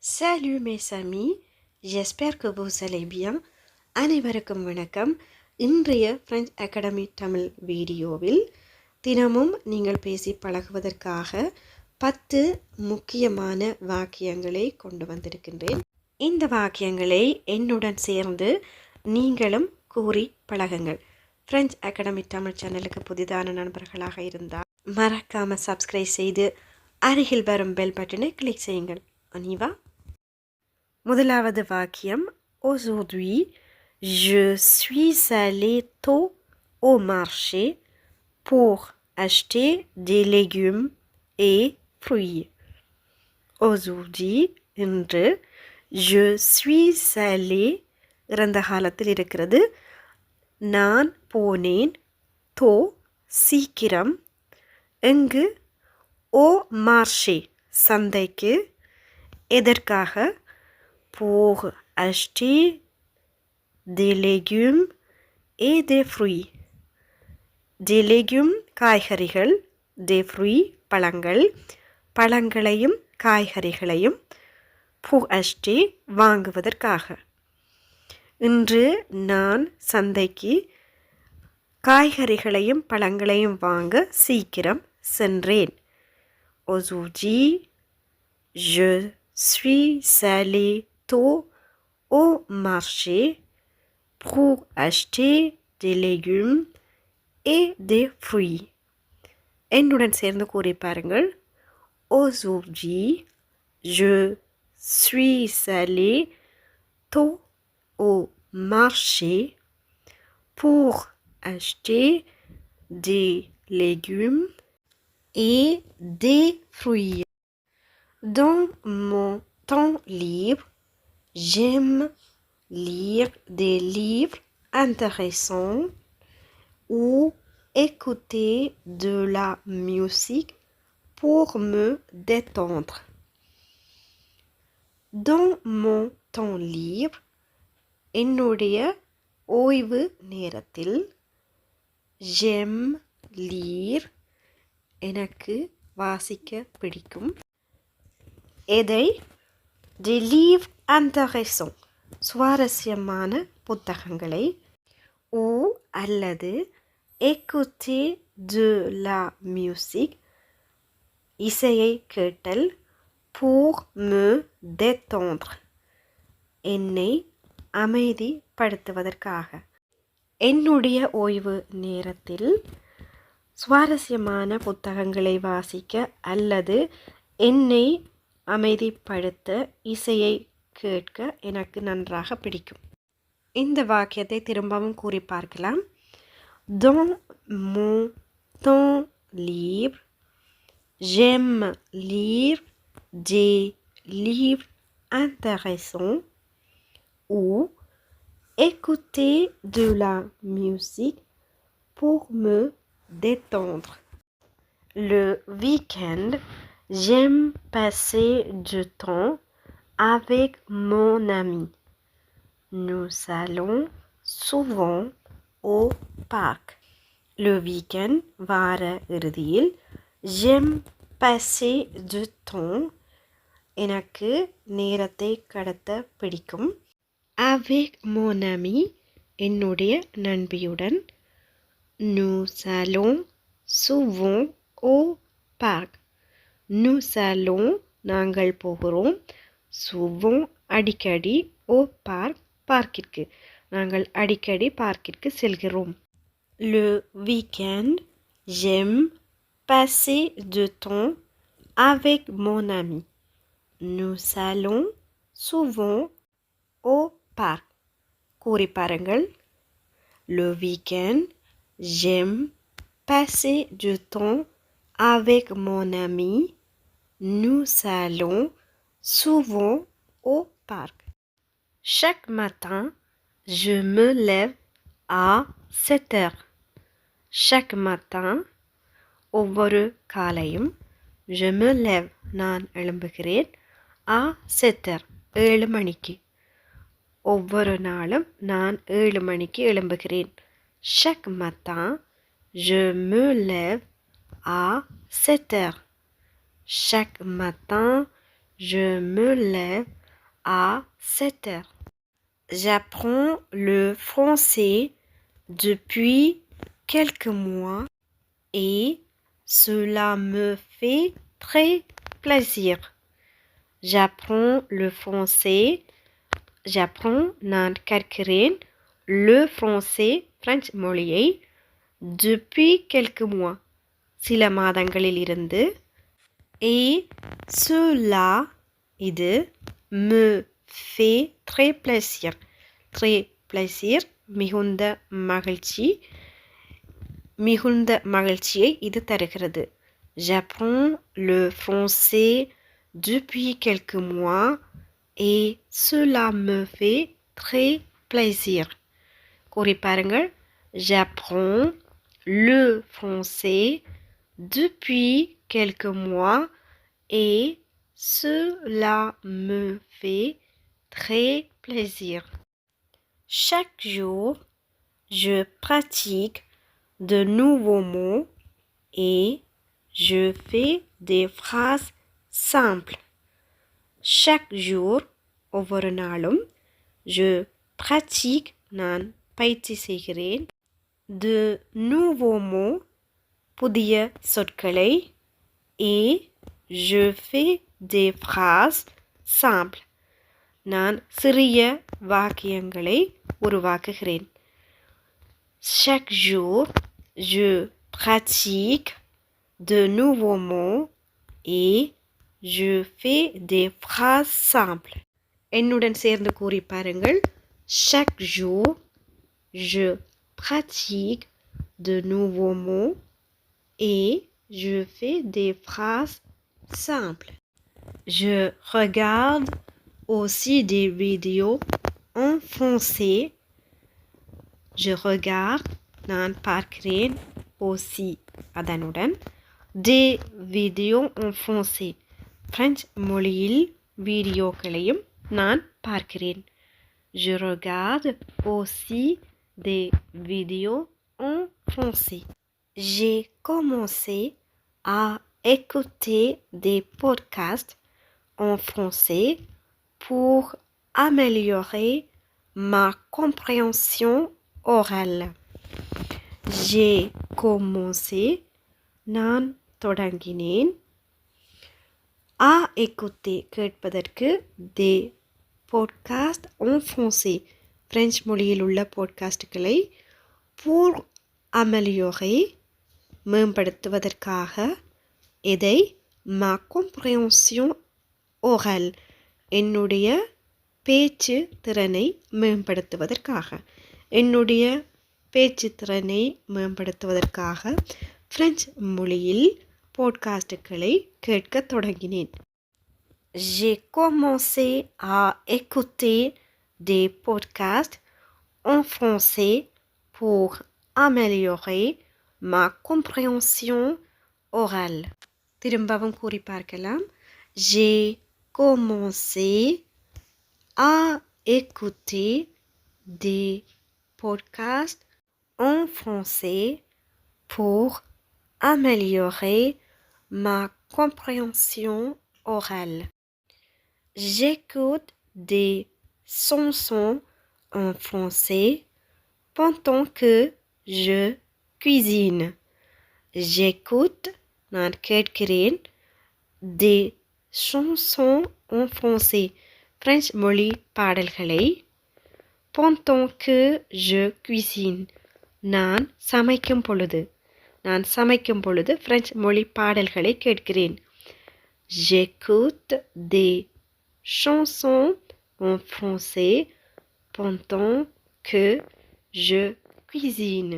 Salut mes amis, j'espère que vous allez bien. அனைவருக்கும் வணக்கம். இன்றைய பிரெஞ்ச் அகாடமி தமிழ் வீடியோவில் தினமும் நீங்கள் பேசி பழகுவதற்காக 10 முக்கியமான வாக்கியங்களை கொண்டு வந்திருக்கின்றேன். இந்த வாக்கியங்களை என்னுடன் சேர்ந்து நீங்களும் கூறி பழகுங்கள். பிரெஞ்ச் அகாடமி தமிழ் சேனலுக்கு புதிதான நண்பர்களாக இருந்தால் மறக்காம சப்ஸ்கிரைப் செய்து அருகில் வரும் பெல் பட்டனை கிளிக் செய்யுங்கள். அனிவா. முதலாவது வாக்கியம். Aujourd'hui, je suis allé tôt au marché pour acheter des légumes et fruits. Aujourd'hui, இன்று, je suis allé இறந்த காலத்தில் இருக்கிறது. நான் போனேன். தோ சீக்கிரம். எங்கு? ஓ மார்ஷே சந்தைக்கு. எதற்காக? pour acheter des légumes et des fruits. Des légumes காய்கறிகள், des fruits பழங்கள், பழங்களையும் காய்கறிகளையும் pour acheter வாங்குவதற்காக. இன்று நான் சந்தைக்கு காய்கறிகளையும் பழங்களையும் வாங்க சீக்கிரம் சென்றேன். Aujourd'hui, je suis allé tôt au marché pour acheter des légumes et des fruits. என்னுடன் சேர்ந்து கூறி பாருங்கள். Aujourd'hui, je suis allé tôt au marché pour acheter des légumes et des fruits. Dans mon temps libre, j'aime lire des livres intéressants ou écouter de la musique pour me détendre. Dans mon temps libre, என்னுடைய ஓய்வு நேரத்தில், j'aime lire எனக்கு வாசிக்க பிடிக்கும். எதை? des livres intéressants சுவாரஸ்யமான புத்தகங்களை. ou அல்லது écouter de la musique இசையை கேட்டல். pour me détendre என்னை அமைதிப்படுத்துவதற்காக. என்னுடைய ஓய்வு நேரத்தில் சுவாரஸ்யமான புத்தகங்களை வாசிக்க அல்லது என்னை அமைதிப்படுத்த இசையை கேட்க எனக்கு நன்றாக பிடிக்கும். இந்த வாக்கியத்தை திரும்பவும் கூறி பார்க்கலாம். Dans mon temps libre, j'aime lire des livres intéressants ou écouter de la musique pour me détendre. Le week-end, j'aime passer du temps avec mon ami. Nous allons souvent au parc. Le week-end, வார இறுதியில், j'aime passer du temps எனக்கு நேரத்தை கடத்த பிடிக்கும். avec mon ami என்னுடைய நண்பியுடன். Nous allons souvent au parc. Nous allons நாங்கள் போகிறோம். souvent அடிக்கடி. au parc பார்க்கிற்கு நாங்கள் அடிக்கடி பார்க்கிற்கு செல்கிறோம். le week-end, j'aime passer du temps avec mon ami. Nous allons souvent au parc. கூறி பாருங்கள். le week-end, j'aime passer du temps avec mon ami. Nous allons souvent au parc. Chaque matin, je me lève à 7 heures. Chaque matin, ஒவ்வொரு காலையும், je me lève நான் எழும்புகிறேன், à 7 heures 7 மணிக்கு. ஒவ்வொரு நாளும் நான் 7 மணிக்கு எழும்புகிறேன். Chaque matin, je me lève à 7 heures. Chaque matin, je me lève à 7 heures. J'apprends le français depuis quelques mois et cela me fait très plaisir. J'apprends le français. நான் கற்கிறேன் le français French மொழியை depuis quelques mois சில மாதங்களில் இருந்து et cela இது me fait très plaisir மிகுந்த மகிழ்ச்சியை இது தருகிறது. J'apprends le français depuis quelques mois et cela me fait très plaisir. கூறி பாருங்கள். J'apprends le français depuis quelques mois et cela me fait très plaisir. Chaque jour, je pratique de nouveaux mots et je fais des phrases simples. Chaque jour, ஒவ்வொரு நாளும் je pratique நான் பயிற்சி செய்கிறேன் de nouveaux mots புதிய சொற்களை et je fais des phrases simples நான் சிறிய வாக்கியங்களை உருவாக்குகிறேன். Chaque jour, je pratique de nouveaux mots et je fais des phrases simples. என்னுடன் சேர்ந்து கூறி பாருங்கள். Chaque jour, je pratique de nouveaux mots et je fais des phrases simples. Je regarde aussi des vidéos en français. Je regarde நான் பார்க்கிறேன் aussi அதனுடன் des vidéos en français French மொழியில் வீடியோக்களையும் நான் பார்க்கிறேன். Je regarde aussi des vidéos en français. J'ai commencé à écouter des podcasts en français pour améliorer ma compréhension orale. J'ai commencé நான் தொடங்கினேன் à écouter கேட்பதற்கு des podcasts en français French மொழியில் உள்ள பாட்காஸ்டுகளை pour améliorer மேம்படுத்துவதற்காக இதை ma compréhension orale என்னுடைய பேச்சு திறனை மேம்படுத்துவதற்காக பிரெஞ்சு மொழியில் பாட்காஸ்டுகளை கேட்கத் தொடங்கினேன். J'ai commencé à écouter des podcasts en français pour améliorer ma compréhension orale. திரும்பவும் கூறி பார்க்கலாம். J'ai commencé à écouter des podcasts en français pour améliorer ma compréhension orale. J'écoute des chansons en français pendant que je cuisine. J'écoute நான் கேட்கிறேன் des chansons en français French மொழி பாடல்களை pendant que je cuisine நான் சமைக்கும் பொழுது French மொழி பாடல்களை கேட்கிறேன். J'écoute des chansons en français pendant que je cuisine.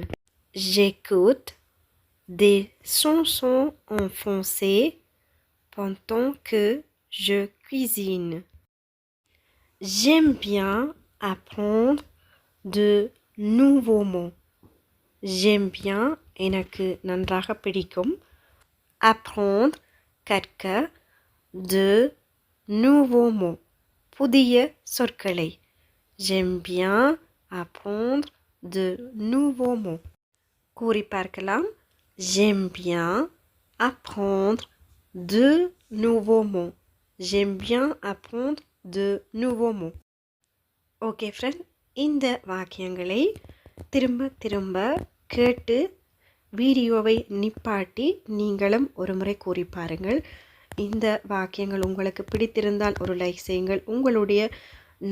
J'écoute des chansons en français pendant que je cuisine. J'aime bien apprendre de nouveaux mots. J'aime bien எனக்கு நன்றாக பிடிக்கும் apprendre கற்க de nouveaux mots புதிய சொற்களை. J'aime bien apprendre de nouveaux mots. கூறி பார்க்கலாம். J'aime bien apprendre de nouveaux mots. J'aime bien apprendre de nouveaux mots. Okay friend, இந்த வாக்கியங்களை திரும்ப திரும்ப கேட்டு வீடியோவை நிப்பாட்டி நீங்களும் ஒரு முறை கூறி பாருங்கள். இந்த வாக்கியங்கள் உங்களுக்கு பிடித்திருந்தால் ஒரு லைக் செய்யுங்கள். உங்களுடைய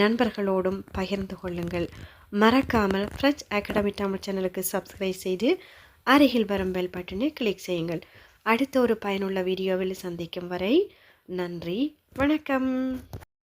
நண்பர்களோடும் பகிர்ந்து கொள்ளுங்கள். மறக்காமல் ஃப்ரெஞ்ச் அகாடமி தமிழ் சேனலுக்கு சப்ஸ்கிரைப் செய்து அருகில் வரும் பெல் பட்டனை கிளிக் செய்யுங்கள். அடுத்த ஒரு பயனுள்ள வீடியோவில் சந்திக்கும் வரை நன்றி, வணக்கம்.